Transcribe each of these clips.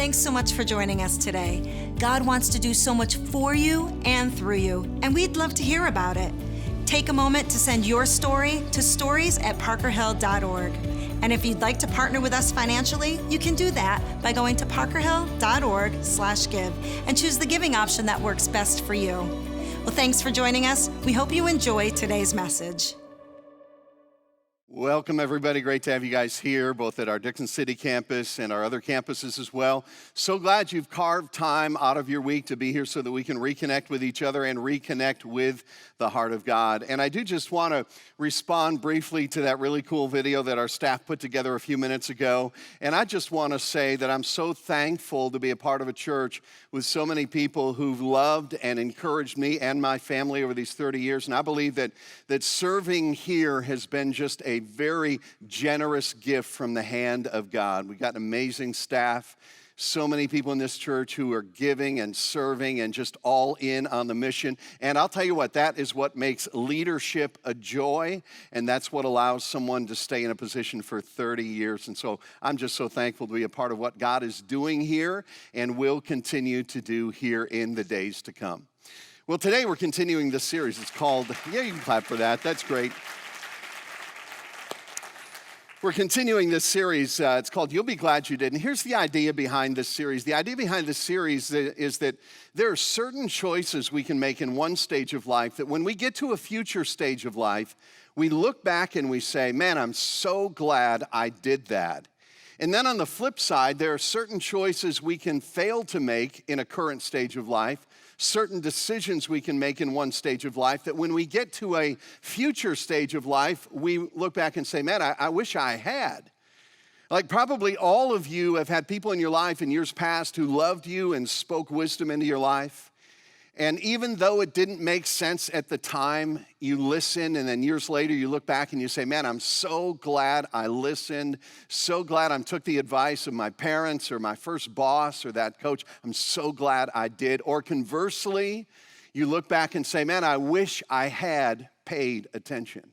Thanks so much for joining us today. God wants to do so much for you and through you, and we'd love to hear about it. Take a moment to send your story to stories@parkerhill.org. And if you'd like to partner with us financially, you can do that by going to parkerhill.org/give and choose the giving option that works best for you. Well, thanks for joining us. We hope you enjoy today's message. Welcome, everybody. Great to have you guys here, both at our Dixon City campus and our other campuses as well. So glad you've carved time out of your week to be here so that we can reconnect with each other and reconnect with the heart of God. And I do just want to respond briefly to that really cool video that our staff put together a few minutes ago. And I just want to say that I'm so thankful to be a part of a church with so many people who've loved and encouraged me and my family over these 30 years. And I believe that serving here has been just a very generous gift from the hand of God. We've got an amazing staff, so many people in this church who are giving and serving and just all in on the mission. And I'll tell you what, that is what makes leadership a joy, and that's what allows someone to stay in a position for 30 years. And so I'm just so thankful to be a part of what God is doing here and will continue to do here in the days to come. Well, today we're continuing this series. It's called, yeah, you can clap for that. That's great. We're continuing this series. It's called You'll Be Glad You Did. And here's the idea behind this series. The idea behind this series is that there are certain choices we can make in one stage of life that when we get to a future stage of life, we look back and we say, man, I'm so glad I did that. And then on the flip side, there are certain choices we can fail to make in a current stage of life, certain decisions we can make in one stage of life that when we get to a future stage of life, we look back and say, man, I wish I had. Like probably all of you have had people in your life in years past who loved you and spoke wisdom into your life. And even though it didn't make sense at the time, you listen, and then years later you look back and you say, man, I'm so glad I listened, so glad I took the advice of my parents or my first boss or that coach. I'm so glad I did. Or conversely, you look back and say, man, I wish I had paid attention.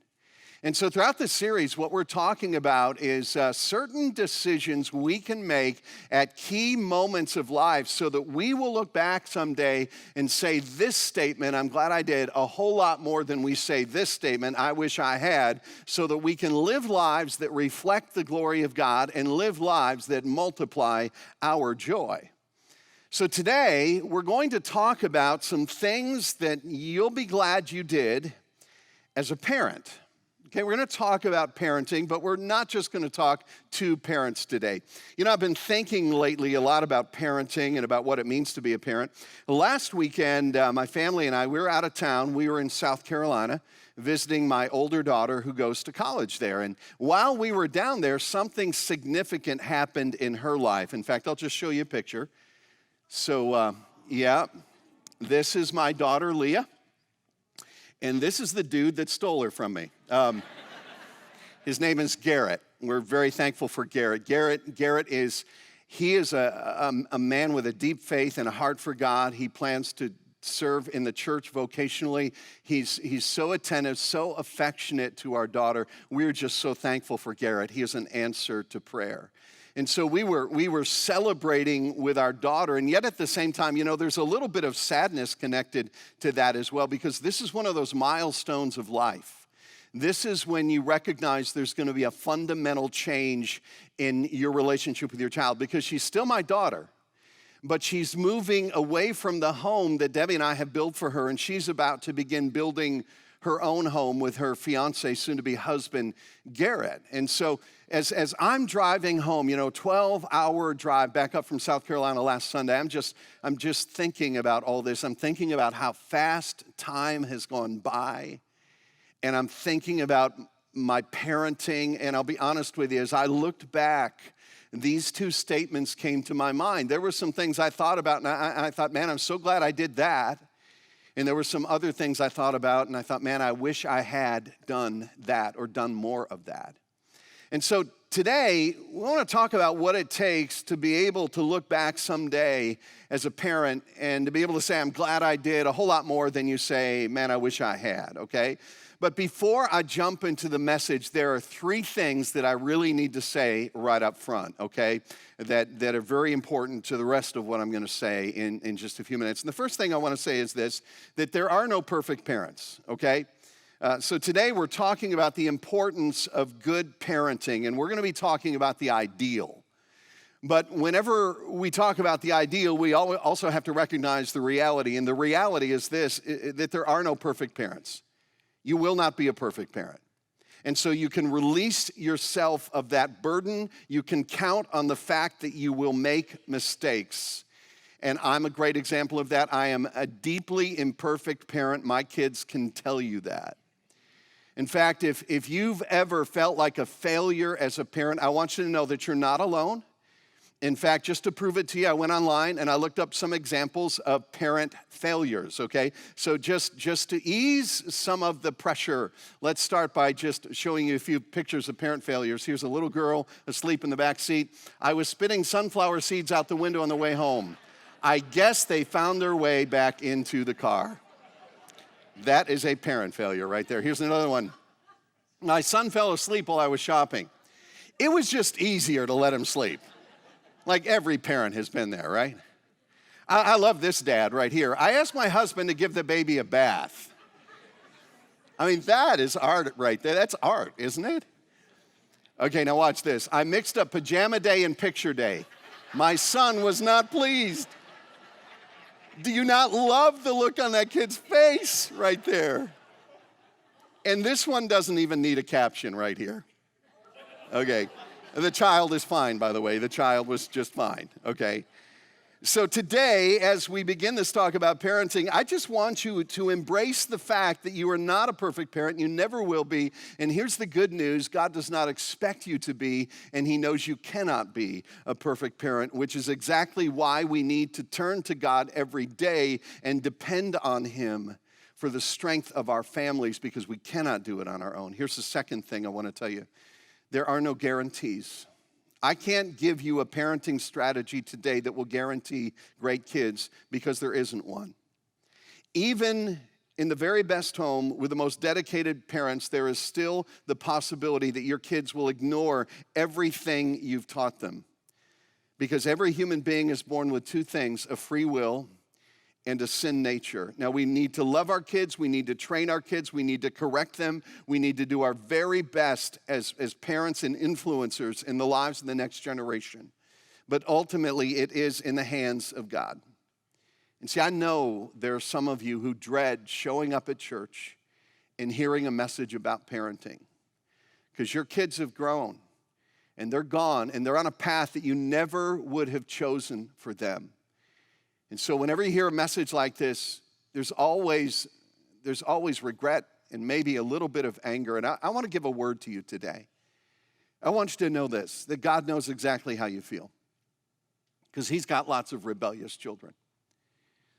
And so throughout this series, what we're talking about is certain decisions we can make at key moments of life so that we will look back someday and say this statement, I'm glad I did, a whole lot more than we say this statement, I wish I had, so that we can live lives that reflect the glory of God and live lives that multiply our joy. So today, we're going to talk about some things that you'll be glad you did as a parent. Okay, we're going to talk about parenting, but we're not just going to talk to parents today. You know, I've been thinking lately a lot about parenting and about what it means to be a parent. Last weekend, my family and I, we were out of town. We were in South Carolina visiting my older daughter who goes to college there. And while we were down there, something significant happened in her life. In fact, I'll just show you a picture. So, this is my daughter, Leah. And this is the dude that stole her from me. His name is Garrett. We're very thankful for Garrett. Garrett is a man with a deep faith and a heart for God. He plans to serve in the church vocationally. He's so attentive, so affectionate to our daughter. We're just so thankful for Garrett. He is an answer to prayer. And so we were celebrating with our daughter, and yet at the same time, you know, there's a little bit of sadness connected to that as well, because this is one of those milestones of life. This is when you recognize there's going to be a fundamental change in your relationship with your child, because she's still my daughter, but she's moving away from the home that Debbie and I have built for her, and she's about to begin building her own home with her fiance, soon-to-be husband, Garrett. And so as I'm driving home, 12-hour drive back up from South Carolina last Sunday, I'm just thinking about all this. I'm thinking about how fast time has gone by, and I'm thinking about my parenting. And I'll be honest with you, as I looked back, these two statements came to my mind. There were some things I thought about, and I thought, man, I'm so glad I did that. And there were some other things I thought about, and I thought, man, I wish I had done that or done more of that. And so today, we want to talk about what it takes to be able to look back someday as a parent and to be able to say, I'm glad I did a whole lot more than you say, man, I wish I had, okay? But before I jump into the message, there are three things that I really need to say right up front, okay? That are very important to the rest of what I'm going to say in just a few minutes. And the first thing I want to say is this, that there are no perfect parents, okay? So today we're talking about the importance of good parenting, and we're going to be talking about the ideal. But whenever we talk about the ideal, we also have to recognize the reality. And the reality is this, that there are no perfect parents. You will not be a perfect parent. And so you can release yourself of that burden. You can count on the fact that you will make mistakes. And I'm a great example of that. I am a deeply imperfect parent. My kids can tell you that. In fact, if you've ever felt like a failure as a parent, I want you to know that you're not alone. In fact, just to prove it to you, I went online and I looked up some examples of parent failures, okay? So just to ease some of the pressure, let's start by just showing you a few pictures of parent failures. Here's a little girl asleep in the back seat. I was spitting sunflower seeds out the window on the way home. I guess they found their way back into the car. That is a parent failure right there. Here's another one. My son fell asleep while I was shopping. It was just easier to let him sleep. Like every parent has been there, right? I love this dad right here. I asked my husband to give the baby a bath. I mean, that is art right there. That's art, isn't it? Okay, now watch this. I mixed up pajama day and picture day. My son was not pleased. Do you not love the look on that kid's face right there? And this one doesn't even need a caption right here. Okay. The child is fine, by the way. The child was just fine, okay? So today, as we begin this talk about parenting, I just want you to embrace the fact that you are not a perfect parent. You never will be. And here's the good news. God does not expect you to be, and he knows you cannot be a perfect parent, which is exactly why we need to turn to God every day and depend on him for the strength of our families, because we cannot do it on our own. Here's the second thing I want to tell you. There are no guarantees. I can't give you a parenting strategy today that will guarantee great kids, because there isn't one. Even in the very best home with the most dedicated parents, there is still the possibility that your kids will ignore everything you've taught them. Because every human being is born with two things, a free will and a sin nature. Now, we need to love our kids. We need to train our kids. We need to correct them. We need to do our very best as parents and influencers in the lives of the next generation. But ultimately, it is in the hands of God. And see, I know there are some of you who dread showing up at church and hearing a message about parenting, because your kids have grown and they're gone and they're on a path that you never would have chosen for them. And so whenever you hear a message like this, there's always regret and maybe a little bit of anger. And I want to give a word to you today. I want you to know this, that God knows exactly how you feel, because he's got lots of rebellious children.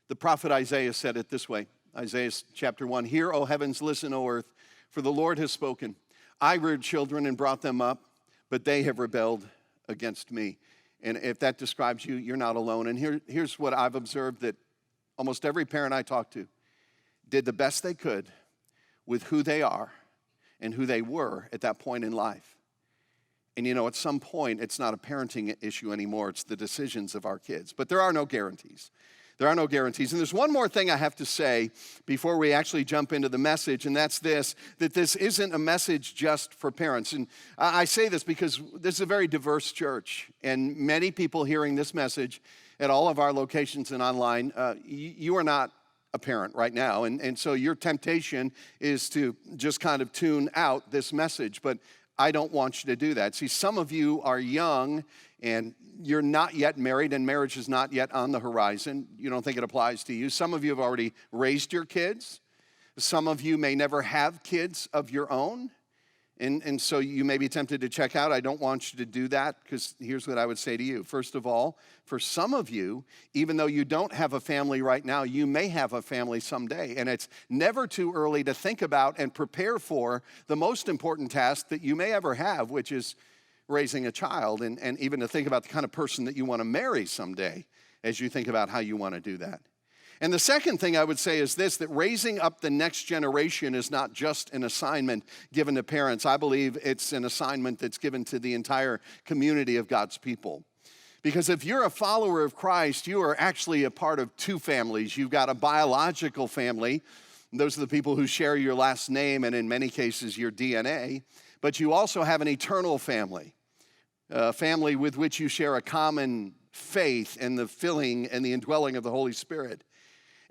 The prophet Isaiah said it this way, Isaiah chapter 1, "Hear, O heavens, listen, O earth, for the Lord has spoken. I reared children and brought them up, but they have rebelled against me." And if that describes you, you're not alone. And here's what I've observed, that almost every parent I talked to did the best they could with who they are and who they were at that point in life. And you know, at some point, it's not a parenting issue anymore. It's the decisions of our kids. But there are no guarantees. There are no guarantees. And there's one more thing I have to say before we actually jump into the message, and that's this, that this isn't a message just for parents. And I say this because this is a very diverse church, and many people hearing this message at all of our locations and online, you are not a parent right now, and so your temptation is to just kind of tune out this message, but I don't want you to do that. See, some of you are young and you're not yet married, and marriage is not yet on the horizon. You don't think it applies to you. Some of you have already raised your kids. Some of you may never have kids of your own. And so you may be tempted to check out. I don't want you to do that, because here's what I would say to you. First of all, for some of you, even though you don't have a family right now, you may have a family someday. And it's never too early to think about and prepare for the most important task that you may ever have, which is raising a child, and even to think about the kind of person that you want to marry someday as you think about how you want to do that. And the second thing I would say is this, that raising up the next generation is not just an assignment given to parents. I believe it's an assignment that's given to the entire community of God's people. Because if you're a follower of Christ, you are actually a part of two families. You've got a biological family. Those are the people who share your last name and in many cases your DNA. But you also have an eternal family, a family with which you share a common faith and the filling and the indwelling of the Holy Spirit.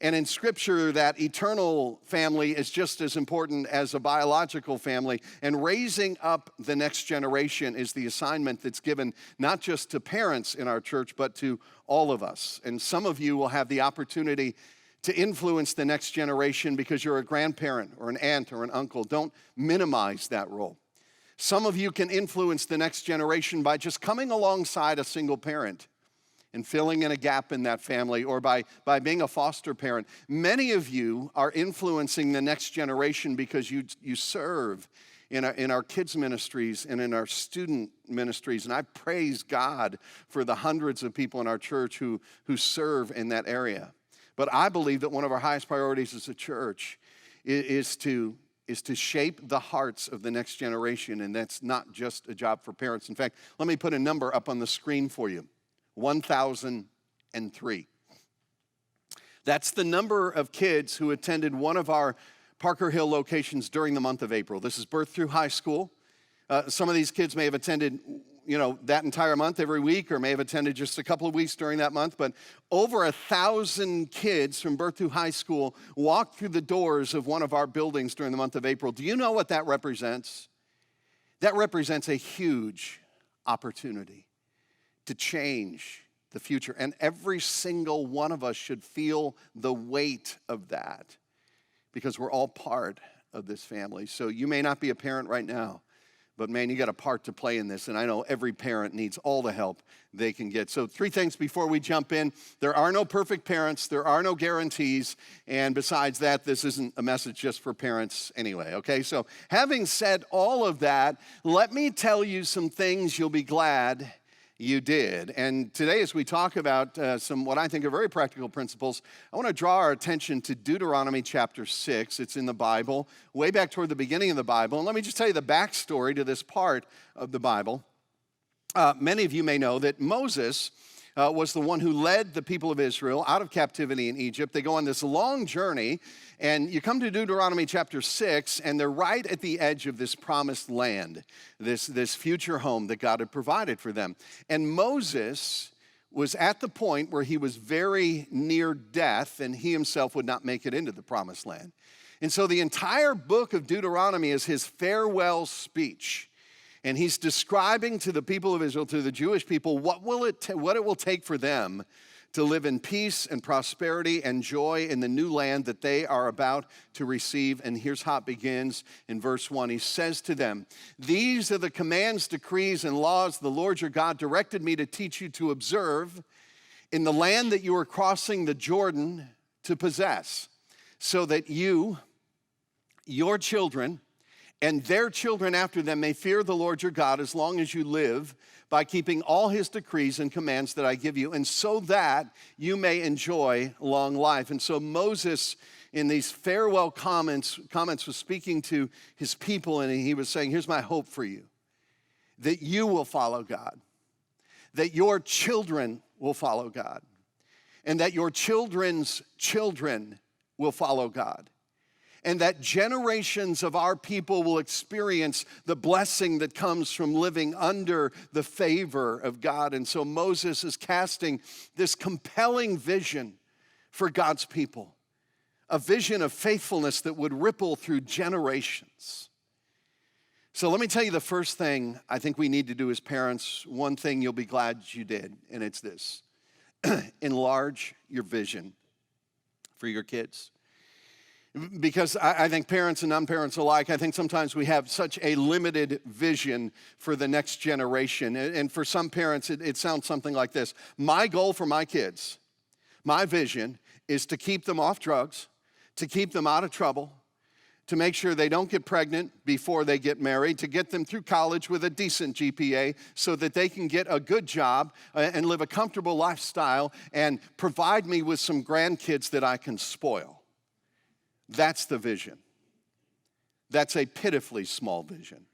And in Scripture, that eternal family is just as important as a biological family. And raising up the next generation is the assignment that's given not just to parents in our church, but to all of us. And some of you will have the opportunity to influence the next generation because you're a grandparent or an aunt or an uncle. Don't minimize that role. Some of you can influence the next generation by just coming alongside a single parent and filling in a gap in that family, or by being a foster parent. Many of you are influencing the next generation because you serve in our kids' ministries and in our student ministries. And I praise God for the hundreds of people in our church who serve in that area. But I believe that one of our highest priorities as a church is to shape the hearts of the next generation, and that's not just a job for parents. In fact, let me put a number up on the screen for you. 1,003. That's the number of kids who attended one of our Parker Hill locations during the month of April. This is birth through high school. Some of these kids may have attended, that entire month every week, or may have attended just a couple of weeks during that month. But over 1,000 kids from birth through high school walked through the doors of one of our buildings during the month of April. Do you know what that represents? That represents a huge opportunity to change the future. And every single one of us should feel the weight of that because we're all part of this family. So you may not be a parent right now, but man, you got a part to play in this. And I know every parent needs all the help they can get. So 3 things before we jump in. There are no perfect parents. There are no guarantees. And besides that, this isn't a message just for parents anyway, okay? So having said all of that, let me tell you some things you'll be glad you did. And today, as we talk about some what I think are very practical principles, I want to draw our attention to Deuteronomy chapter 6. It's in the Bible, way back toward the beginning of the Bible. And let me just tell you the backstory to this part of the Bible. Many of you may know that Moses was the one who led the people of Israel out of captivity in Egypt. They go on this long journey, and you come to Deuteronomy chapter 6, and they're right at the edge of this promised land, this future home that God had provided for them. And Moses was at the point where he was very near death, and he himself would not make it into the promised land. And so the entire book of Deuteronomy is his farewell speech. And he's describing to the people of Israel, to the Jewish people, what it will take for them to live in peace and prosperity and joy in the new land that they are about to receive. And here's how it begins in verse 1. He says to them, "These are the commands, decrees, and laws the Lord your God directed me to teach you to observe in the land that you are crossing the Jordan to possess, so that you, your children, and their children after them may fear the Lord your God as long as you live by keeping all his decrees and commands that I give you, and so that you may enjoy long life." And so Moses, in these farewell comments was speaking to his people, and he was saying, here's my hope for you, that you will follow God, that your children will follow God, and that your children's children will follow God. And that generations of our people will experience the blessing that comes from living under the favor of God. And so Moses is casting this compelling vision for God's people, a vision of faithfulness that would ripple through generations. So let me tell you the first thing I think we need to do as parents, one thing you'll be glad you did, and it's this. Enlarge your vision for your kids. Because I think parents and non-parents alike, I think sometimes we have such a limited vision for the next generation. And for some parents, it sounds something like this. My goal for my kids, my vision, is to keep them off drugs, to keep them out of trouble, to make sure they don't get pregnant before they get married, to get them through college with a decent GPA so that they can get a good job and live a comfortable lifestyle and provide me with some grandkids that I can spoil. That's the vision. That's a pitifully small vision.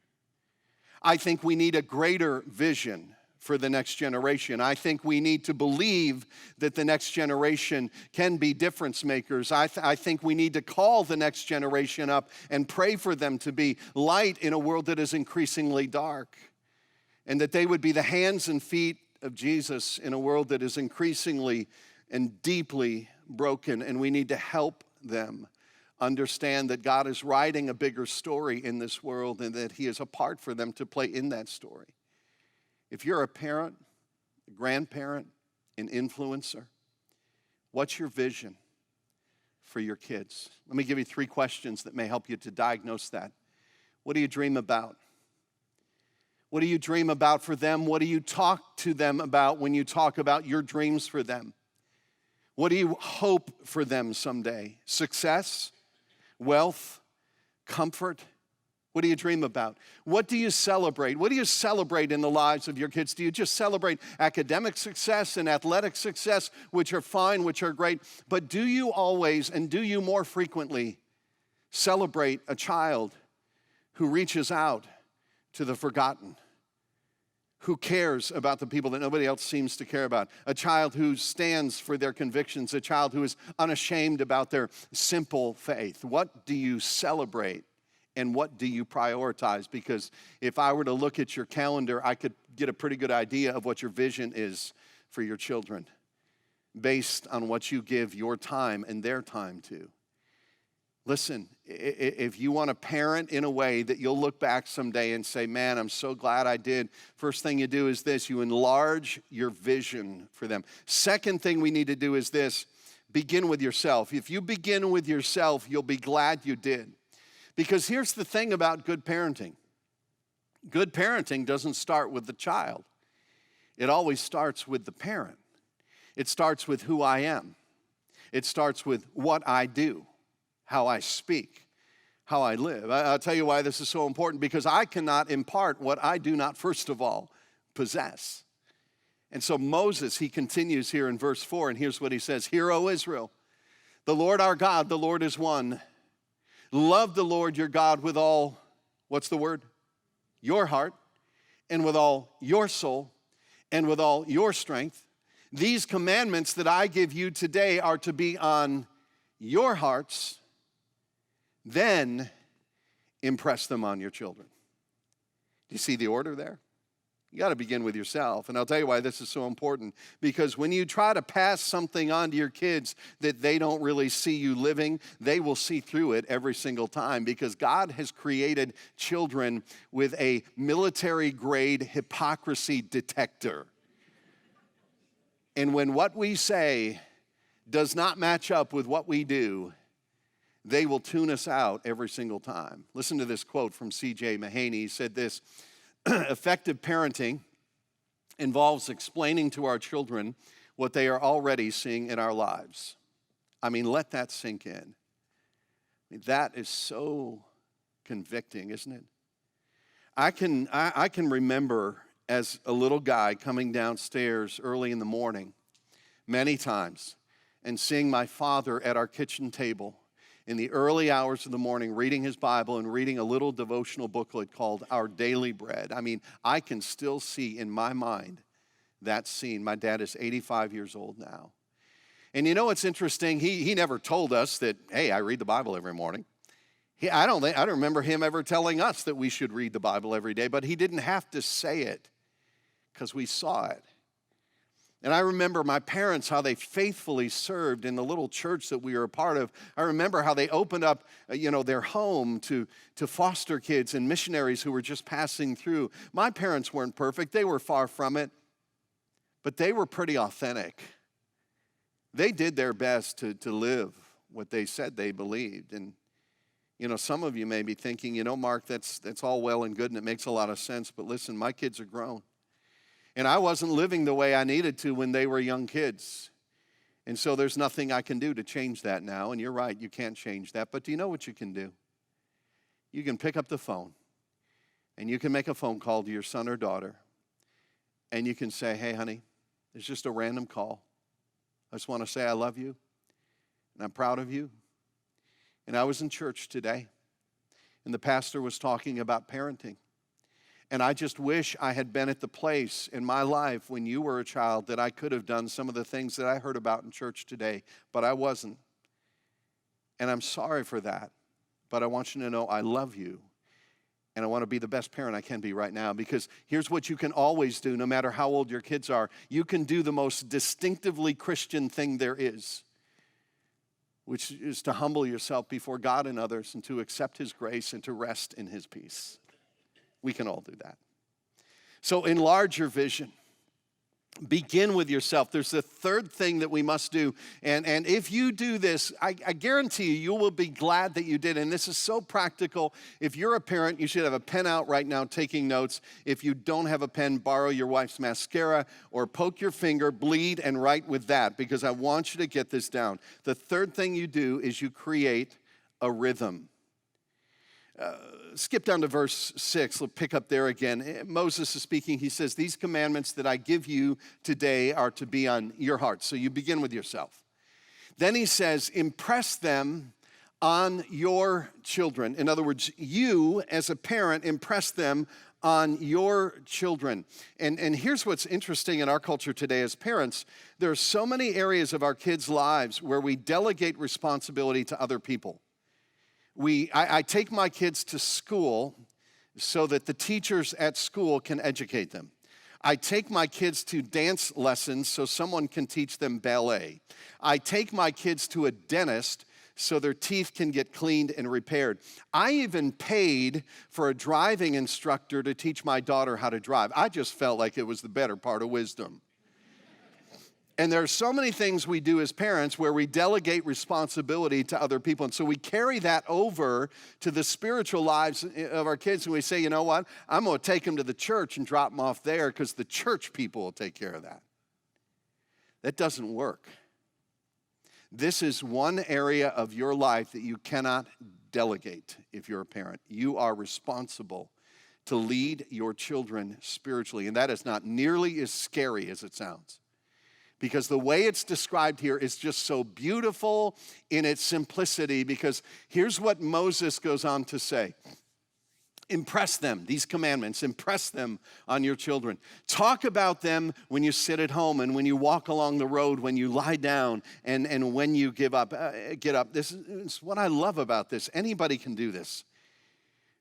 I think we need a greater vision for the next generation. I think we need to believe that the next generation can be difference makers. I think we need to call the next generation up and pray for them to be light in a world that is increasingly dark, and that they would be the hands and feet of Jesus in a world that is increasingly and deeply broken, and we need to help them understand that God is writing a bigger story in this world and that He is a part for them to play in that story. If you're a parent, a grandparent, an influencer, what's your vision for your kids? Let me give you 3 questions that may help you to diagnose that. What do you dream about? What do you dream about for them? What do you talk to them about when you talk about your dreams for them? What do you hope for them someday? Success? Wealth? Comfort? What do you dream about? What do you celebrate? What do you celebrate in the lives of your kids? Do you just celebrate academic success and athletic success, which are fine, which are great? But do you always, and do you more frequently, celebrate a child who reaches out to the forgotten, who cares about the people that nobody else seems to care about, a child who stands for their convictions, a child who is unashamed about their simple faith? What do you celebrate? And what do you prioritize? Because if I were to look at your calendar, I could get a pretty good idea of what your vision is for your children based on what you give your time and their time to. Listen, if you want to parent in a way that you'll look back someday and say, man, I'm so glad I did, first thing you do is this: you enlarge your vision for them. Second thing we need to do is this: begin with yourself. If you begin with yourself, you'll be glad you did. Because here's the thing about good parenting. Good parenting doesn't start with the child. It always starts with the parent. It starts with who I am. It starts with what I do, how I speak, how I live. I'll tell you why this is so important, because I cannot impart what I do not, first of all, possess. And so Moses, he continues here in verse 4, and here's what he says: Hear, O Israel, the Lord our God, the Lord is one. Love the Lord your God with all, what's the word? Your heart, and with all your soul, and with all your strength. These commandments that I give you today are to be on your hearts. Then impress them on your children. Do you see the order there? You got to begin with yourself. And I'll tell you why this is so important. Because when you try to pass something on to your kids that they don't really see you living, they will see through it every single time. Because God has created children with a military-grade hypocrisy detector. And when what we say does not match up with what we do, they will tune us out every single time. Listen to this quote from C.J. Mahaney. He said this: effective parenting involves explaining to our children what they are already seeing in our lives. I mean, let that sink in. I mean, that is so convicting, isn't it? I can remember as a little guy coming downstairs early in the morning many times and seeing my father at our kitchen table in the early hours of the morning, reading his Bible and reading a little devotional booklet called Our Daily Bread. I mean, I can still see in my mind that scene. My dad is 85 years old now. And you know what's interesting? He never told us that, hey, I read the Bible every morning. I don't remember him ever telling us that we should read the Bible every day, but he didn't have to say it because we saw it. And I remember my parents, how they faithfully served in the little church that we were a part of. I remember how they opened up, their home to foster kids and missionaries who were just passing through. My parents weren't perfect. They were far from it. But they were pretty authentic. They did their best to live what they said they believed. And, some of you may be thinking, Mark, that's all well and good and it makes a lot of sense. But listen, my kids are grown. And I wasn't living the way I needed to when they were young kids. And so there's nothing I can do to change that now. And you're right, you can't change that. But do you know what you can do? you can pick up the phone and you can make a phone call to your son or daughter and you can say, hey, honey, it's just a random call. I just want to say I love you and I'm proud of you. And I was in church today and the pastor was talking about parenting. And I just wish I had been at the place in my life when you were a child that I could have done some of the things that I heard about in church today, but I wasn't. And I'm sorry for that, but I want you to know I love you. And I want to be the best parent I can be right now, because here's what you can always do, no matter how old your kids are. You can do the most distinctively Christian thing there is, which is to humble yourself before God and others and to accept His grace and to rest in His peace. We can all do that. So enlarge your vision. Begin with yourself. There's the third thing that we must do. And if you do this, I guarantee you will be glad that you did. And this is so practical. If you're a parent, you should have a pen out right now taking notes. If you don't have a pen, borrow your wife's mascara or poke your finger, bleed, and write with that, because I want you to get this down. The third thing you do is you create a rhythm. Skip down to verse 6. We'll pick up there again. Moses is speaking. He says, these commandments that I give you today are to be on your heart. So you begin with yourself. Then he says, impress them on your children. In other words, you as a parent, impress them on your children. And here's what's interesting in our culture today as parents. There are so many areas of our kids' lives where we delegate responsibility to other people. I take my kids to school so that the teachers at school can educate them. I take my kids to dance lessons so someone can teach them ballet. I take my kids to a dentist so their teeth can get cleaned and repaired. I even paid for a driving instructor to teach my daughter how to drive. I just felt like it was the better part of wisdom. And there are so many things we do as parents where we delegate responsibility to other people. And so we carry that over to the spiritual lives of our kids. And we say, you know what? I'm going to take them to the church and drop them off there because the church people will take care of that. That doesn't work. This is one area of your life that you cannot delegate if you're a parent. You are responsible to lead your children spiritually. And that is not nearly as scary as it sounds. Because the way it's described here is just so beautiful in its simplicity, because here's what Moses goes on to say. Impress them, these commandments, impress them on your children. Talk about them when you sit at home and when you walk along the road, when you lie down and when you get up. This is what I love about this. Anybody can do this.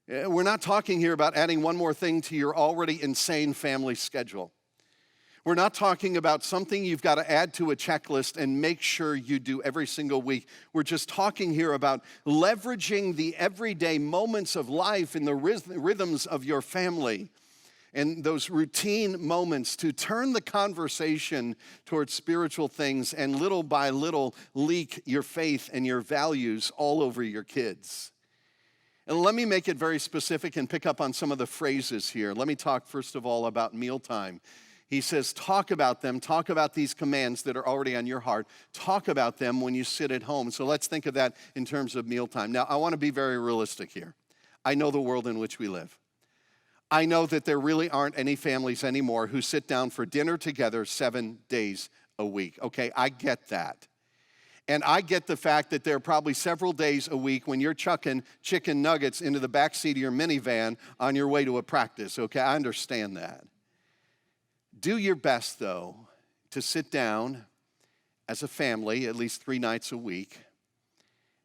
We're not talking here about adding one more thing to your already insane family schedule. We're not talking about something you've got to add to a checklist and make sure you do every single week. We're just talking here about leveraging the everyday moments of life and the rhythms of your family and those routine moments to turn the conversation towards spiritual things and little by little leak your faith and your values all over your kids. And let me make it very specific and pick up on some of the phrases here. Let me talk first of all about mealtime. He says, talk about them, talk about these commands that are already on your heart. Talk about them when you sit at home. So let's think of that in terms of mealtime. Now, I want to be very realistic here. I know the world in which we live. I know that there really aren't any families anymore who sit down for dinner together 7 days a week. Okay, I get that. And I get the fact that there are probably several days a week when you're chucking chicken nuggets into the backseat of your minivan on your way to a practice. Okay, I understand that. Do your best, though, to sit down as a family at least 3 nights a week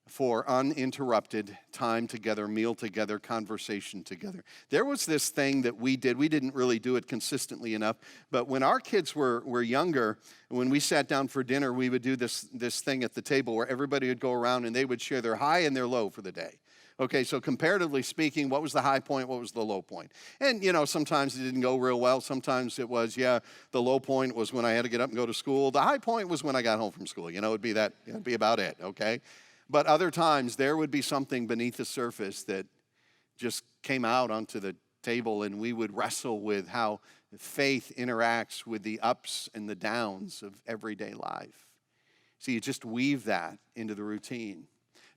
for uninterrupted time together, meal together, conversation together. There was this thing that we did. We didn't really do it consistently enough, but when our kids were younger, when we sat down for dinner, we would do this thing at the table where everybody would go around and they would share their high and their low for the day. Okay, so comparatively speaking, what was the high point, what was the low point? And, you know, sometimes it didn't go real well. Sometimes it was, the low point was when I had to get up and go to school. The high point was when I got home from school. You know, it'd be about it, okay? But other times, there would be something beneath the surface that just came out onto the table, and we would wrestle with how faith interacts with the ups and the downs of everyday life. So you just weave that into the routine.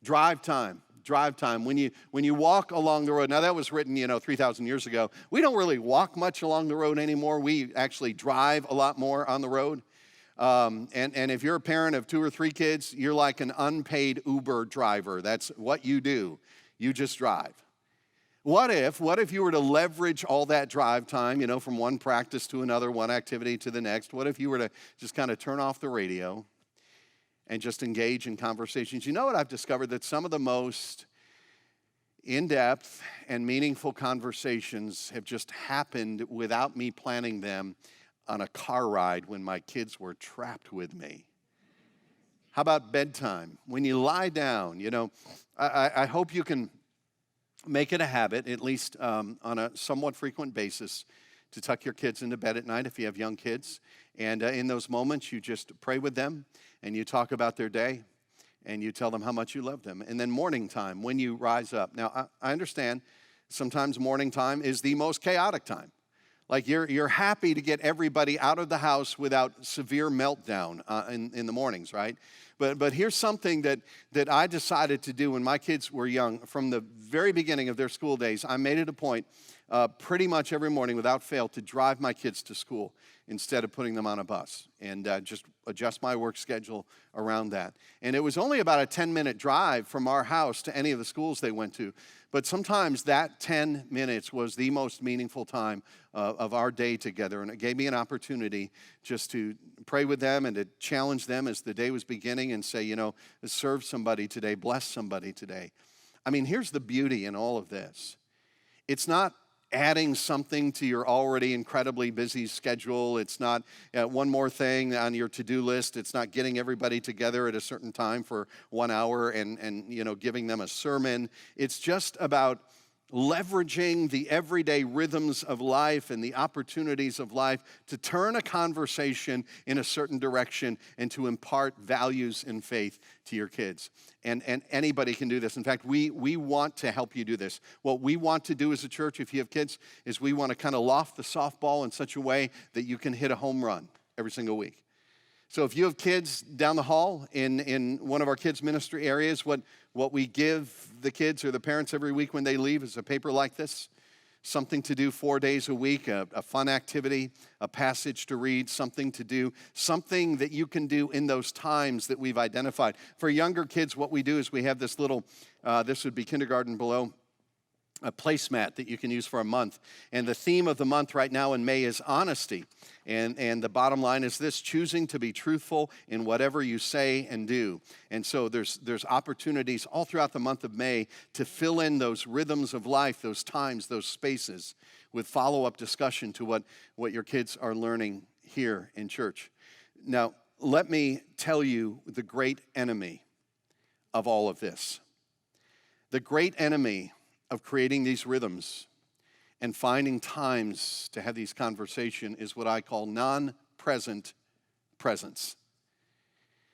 Drive time. drive time, when you walk along the road. Now that was written, 3,000 years ago. We don't really walk much along the road anymore. We actually drive a lot more on the road. And if you're a parent of 2 or 3 kids, you're like an unpaid Uber driver. That's what you do. You just drive. What if you were to leverage all that drive time, from one practice to another, one activity to the next? What if you were to just kind of turn off the radio and just engage in conversations? You know what I've discovered? That some of the most in-depth and meaningful conversations have just happened without me planning them on a car ride when my kids were trapped with me. How about bedtime? When you lie down, I hope you can make it a habit, at least on a somewhat frequent basis, to tuck your kids into bed at night if you have young kids. And in those moments, you just pray with them and you talk about their day and you tell them how much you love them. And then morning time, when you rise up. Now, I understand sometimes morning time is the most chaotic time. Like you're happy to get everybody out of the house without severe meltdown in the mornings, right? But here's something that I decided to do when my kids were young. From the very beginning of their school days, I made it a point pretty much every morning without fail to drive my kids to school instead of putting them on a bus, and just adjust my work schedule around that. And it was only about a 10-minute drive from our house to any of the schools they went to. But sometimes that 10 minutes was the most meaningful time of our day together. And it gave me an opportunity just to pray with them and to challenge them as the day was beginning and say, serve somebody today, bless somebody today. I mean, here's the beauty in all of this. It's not adding something to your already incredibly busy schedule. It's not one more thing on your to-do list. It's not getting everybody together at a certain time for 1 hour and giving them a sermon. It's just about leveraging the everyday rhythms of life and the opportunities of life to turn a conversation in a certain direction and to impart values and faith to your kids. And anybody can do this. In fact, we want to help you do this. What we want to do as a church, if you have kids, is we want to kind of loft the softball in such a way that you can hit a home run every single week. So if you have kids down the hall in one of our kids' ministry areas, what we give the kids or the parents every week when they leave is a paper like this, something to do 4 days a week, a fun activity, a passage to read, something to do, something that you can do in those times that we've identified. For younger kids, what we do is we have this little, this would be kindergarten below, a placemat that you can use for a month. And the theme of the month right now in May is honesty. And the bottom line is this: choosing to be truthful in whatever you say and do. And so there's opportunities all throughout the month of May to fill in those rhythms of life, those times, those spaces, with follow-up discussion to what your kids are learning here in church. Now, let me tell you the great enemy of all of this. The great enemy of creating these rhythms and finding times to have these conversations is what I call non-present presence.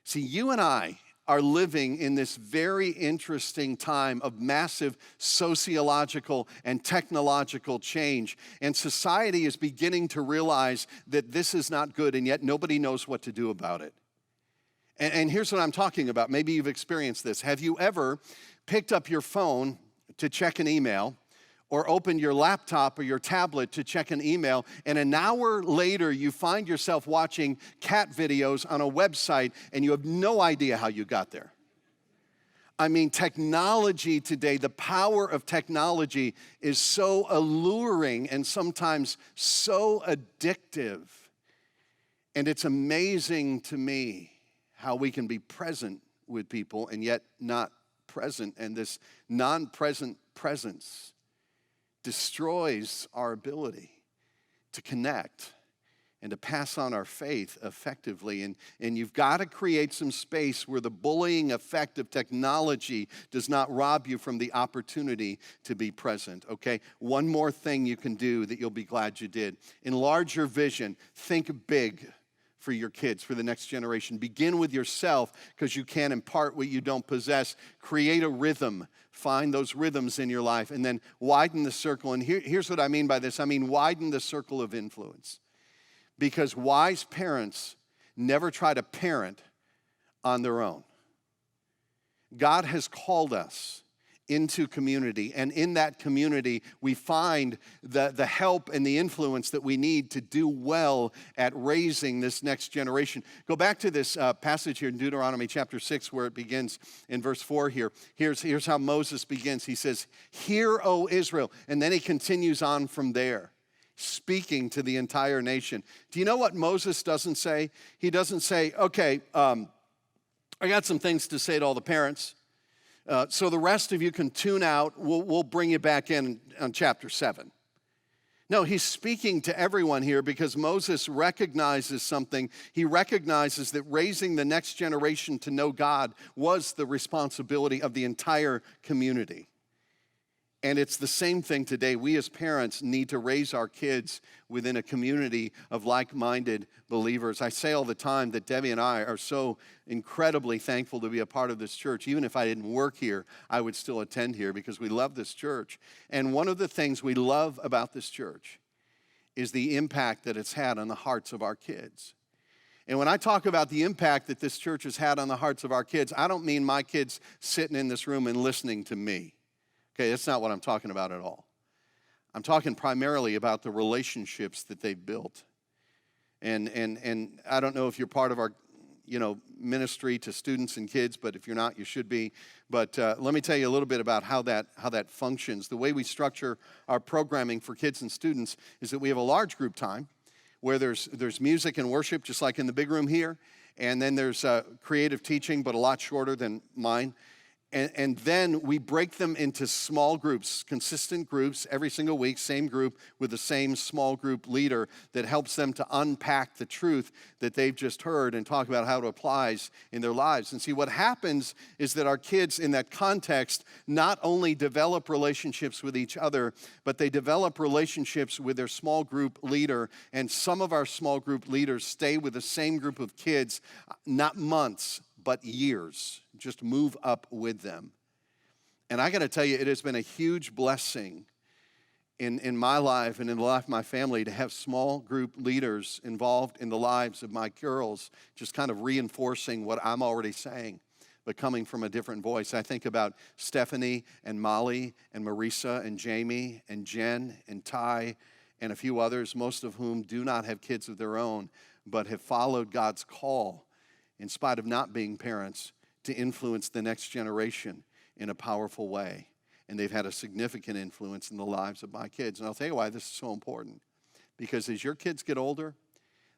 See, you and I are living in this very interesting time of massive sociological and technological change, and society is beginning to realize that this is not good, and yet nobody knows what to do about it. And here's what I'm talking about. Maybe you've experienced this. Have you ever picked up your phone to check an email, or open your laptop or your tablet to check an email, and an hour later you find yourself watching cat videos on a website and you have no idea how you got there? I mean, technology today, the power of technology is so alluring and sometimes so addictive. And it's amazing to me how we can be present with people and yet not present, and this non-present presence destroys our ability to connect and to pass on our faith effectively. And you've got to create some space where the bullying effect of technology does not rob you from the opportunity to be present, okay? One more thing you can do that you'll be glad you did. Enlarge your vision. Think big for your kids, for the next generation. Begin with yourself, because you can't impart what you don't possess. Create a rhythm. Find those rhythms in your life, and then widen the circle. And here's what I mean by this. I mean widen the circle of influence. Because wise parents never try to parent on their own. God has called us into community. And in that community, we find the help and the influence that we need to do well at raising this next generation. Go back to this passage here in Deuteronomy chapter 6 where it begins in verse 4 here. Here's how Moses begins. He says, "Hear, O Israel." And then he continues on from there, speaking to the entire nation. Do you know what Moses doesn't say? He doesn't say, okay, I got some things to say to all the parents. So the rest of you can tune out. We'll bring you back in on chapter 7. No, he's speaking to everyone here because Moses recognizes something. He recognizes that raising the next generation to know God was the responsibility of the entire community. And it's the same thing today. We as parents need to raise our kids within a community of like-minded believers. I say all the time that Debbie and I are so incredibly thankful to be a part of this church. Even if I didn't work here, I would still attend here because we love this church. And one of the things we love about this church is the impact that it's had on the hearts of our kids. And when I talk about the impact that this church has had on the hearts of our kids, I don't mean my kids sitting in this room and listening to me. Okay, that's not what I'm talking about at all. I'm talking primarily about the relationships that they've built. And I don't know if you're part of our, ministry to students and kids, but if you're not, you should be. But let me tell you a little bit about how that functions. The way we structure our programming for kids and students is that we have a large group time where there's music and worship, just like in the big room here, and then there's creative teaching, but a lot shorter than mine. And then we break them into small groups, consistent groups, every single week, same group with the same small group leader that helps them to unpack the truth that they've just heard and talk about how it applies in their lives. And see, what happens is that our kids in that context not only develop relationships with each other, but they develop relationships with their small group leader. And some of our small group leaders stay with the same group of kids, not months, but years, just move up with them. And I got to tell you, it has been a huge blessing in my life and in the life of my family to have small group leaders involved in the lives of my girls, just kind of reinforcing what I'm already saying, but coming from a different voice. I think about Stephanie and Molly and Marisa and Jamie and Jen and Ty and a few others, most of whom do not have kids of their own, but have followed God's call in spite of not being parents, to influence the next generation in a powerful way. And they've had a significant influence in the lives of my kids. And I'll tell you why this is so important. Because as your kids get older,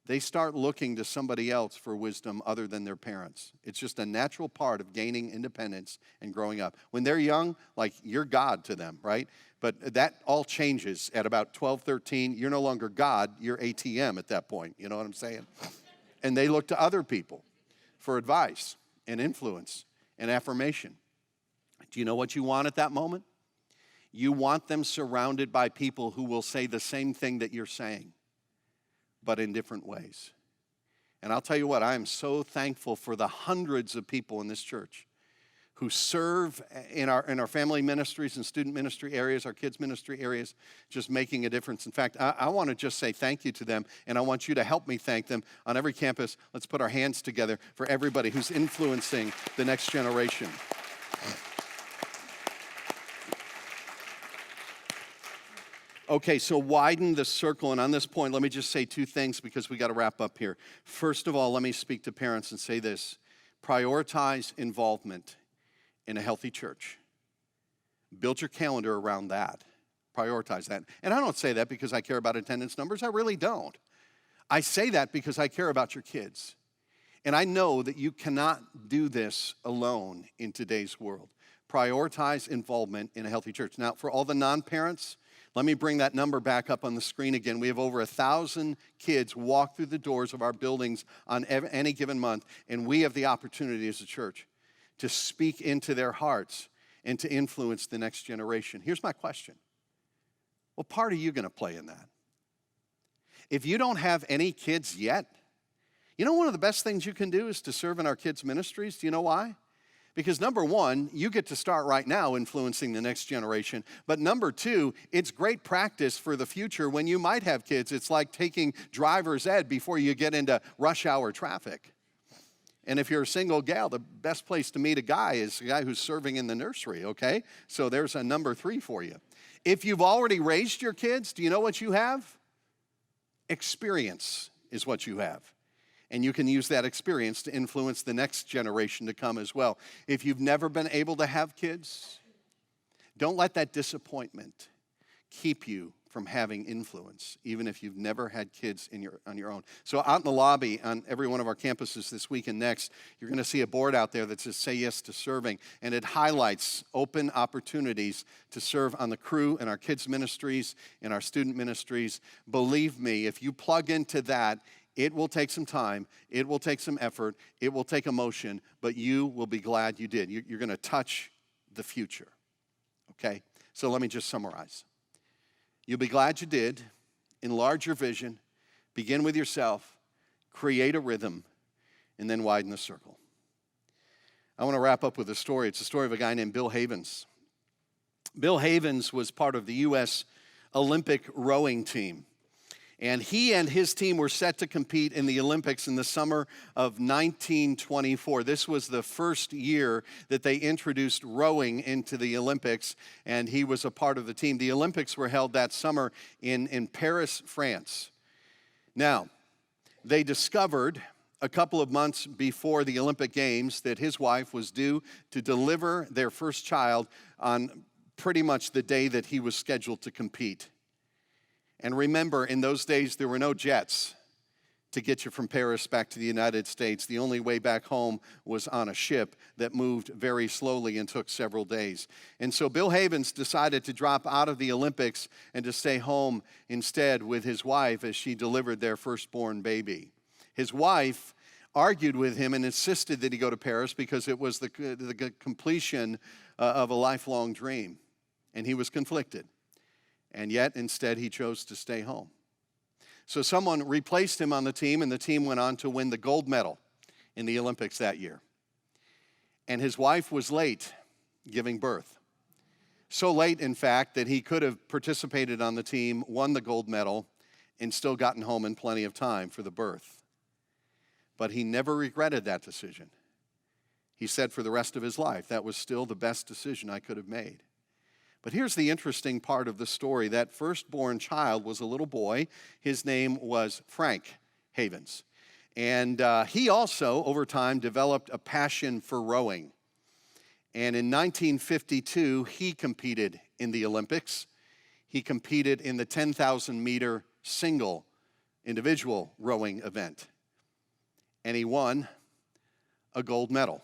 they start looking to somebody else for wisdom other than their parents. It's just a natural part of gaining independence and growing up. When they're young, like, you're God to them, right? But that all changes at about 12, 13. You're no longer God, you're ATM at that point. You know what I'm saying? And they look to other people for advice and influence and affirmation. Do you know what you want at that moment? You want them surrounded by people who will say the same thing that you're saying, but in different ways. And I'll tell you what, I am so thankful for the hundreds of people in this church who serve in our family ministries and student ministry areas, our kids ministry areas, just making a difference. In fact, I want to just say thank you to them, and I want you to help me thank them. On every campus, let's put our hands together for everybody who's influencing the next generation. Okay, so widen the circle, and on this point, let me just say two things because we got to wrap up here. First of all, let me speak to parents and say this: prioritize involvement in a healthy church. Build your calendar around that. Prioritize that. And I don't say that because I care about attendance numbers. I really don't. I say that because I care about your kids. And I know that you cannot do this alone in today's world. Prioritize involvement in a healthy church. Now, for all the non-parents, let me bring that number back up on the screen again. We have over 1,000 kids walk through the doors of our buildings on any given month, and we have the opportunity as a church to speak into their hearts and to influence the next generation. Here's my question. What part are you going to play in that? If you don't have any kids yet, you know one of the best things you can do is to serve in our kids' ministries. Do you know why? Because number one, you get to start right now influencing the next generation. But number two, it's great practice for the future when you might have kids. It's like taking driver's ed before you get into rush hour traffic. And if you're a single gal, the best place to meet a guy is a guy who's serving in the nursery, okay? So there's a number 3 for you. If you've already raised your kids, do you know what you have? Experience is what you have. And you can use that experience to influence the next generation to come as well. If you've never been able to have kids, don't let that disappointment keep you from having influence, even if you've never had kids on your own. So out in the lobby on every one of our campuses this week and next, you're going to see a board out there that says Say Yes to Serving, and it highlights open opportunities to serve on the crew in our kids' ministries, in our student ministries. Believe me, if you plug into that, it will take some time, it will take some effort, it will take emotion, but you will be glad you did. You're going to touch the future, okay? So let me just summarize. You'll be glad you did. Enlarge your vision. Begin with yourself. Create a rhythm. And then widen the circle. I want to wrap up with a story. It's a story of a guy named Bill Havens. Bill Havens was part of the U.S. Olympic rowing team. And he and his team were set to compete in the Olympics in the summer of 1924. This was the first year that they introduced rowing into the Olympics, and he was a part of the team. The Olympics were held that summer in Paris, France. Now, they discovered a couple of months before the Olympic Games that his wife was due to deliver their first child on pretty much the day that he was scheduled to compete. And remember, in those days, there were no jets to get you from Paris back to the United States. The only way back home was on a ship that moved very slowly and took several days. And so Bill Havens decided to drop out of the Olympics and to stay home instead with his wife as she delivered their firstborn baby. His wife argued with him and insisted that he go to Paris because it was the completion of a lifelong dream. And he was conflicted. And yet, instead, he chose to stay home. So someone replaced him on the team, and the team went on to win the gold medal in the Olympics that year. And his wife was late giving birth. So late, in fact, that he could have participated on the team, won the gold medal, and still gotten home in plenty of time for the birth. But he never regretted that decision. He said for the rest of his life, that was still the best decision I could have made. But here's the interesting part of the story. That firstborn child was a little boy. His name was Frank Havens. And he also, over time, developed a passion for rowing. And in 1952, he competed in the Olympics. He competed in the 10,000-meter single individual rowing event. And he won a gold medal.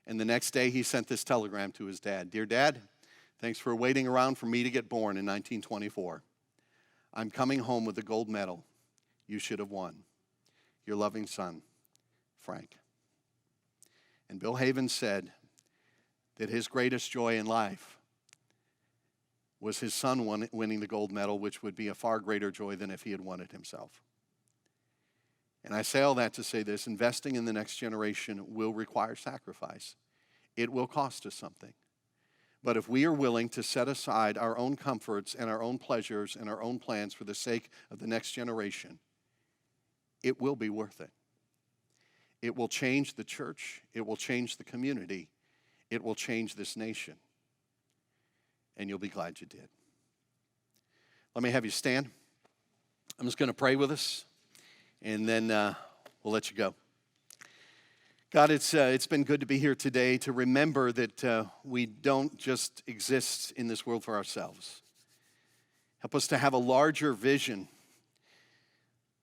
And the next day, he sent this telegram to his dad. Dear Dad, thanks for waiting around for me to get born in 1924. I'm coming home with the gold medal you should have won. Your loving son, Frank. And Bill Havens said that his greatest joy in life was his son winning the gold medal, which would be a far greater joy than if he had won it himself. And I say all that to say this: investing in the next generation will require sacrifice. It will cost us something. But if we are willing to set aside our own comforts and our own pleasures and our own plans for the sake of the next generation, it will be worth it. It will change the church. It will change the community. It will change this nation. And you'll be glad you did. Let me have you stand. I'm just going to pray with us, and then we'll let you go. God, it's been good to be here today to remember that we don't just exist in this world for ourselves. Help us to have a larger vision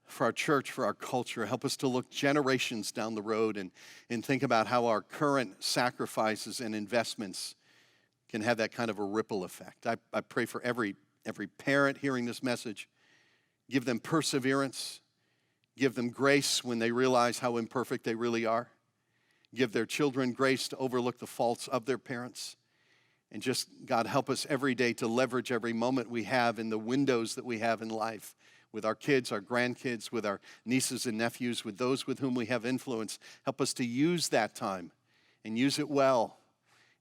for our church, for our culture. Help us to look generations down the road and think about how our current sacrifices and investments can have that kind of a ripple effect. I pray for every parent hearing this message. Give them perseverance. Give them grace when they realize how imperfect they really are. Give their children grace to overlook the faults of their parents. And just, God, help us every day to leverage every moment we have in the windows that we have in life with our kids, our grandkids, with our nieces and nephews, with those with whom we have influence. Help us to use that time and use it well.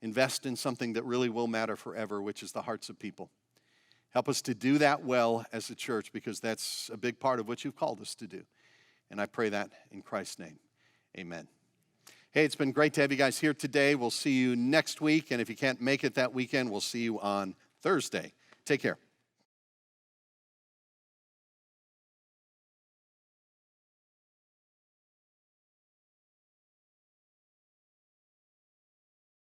Invest in something that really will matter forever, which is the hearts of people. Help us to do that well as a church, because that's a big part of what you've called us to do. And I pray that in Christ's name. Amen. Hey, it's been great to have you guys here today. We'll see you next week. And if you can't make it that weekend, we'll see you on Thursday. Take care.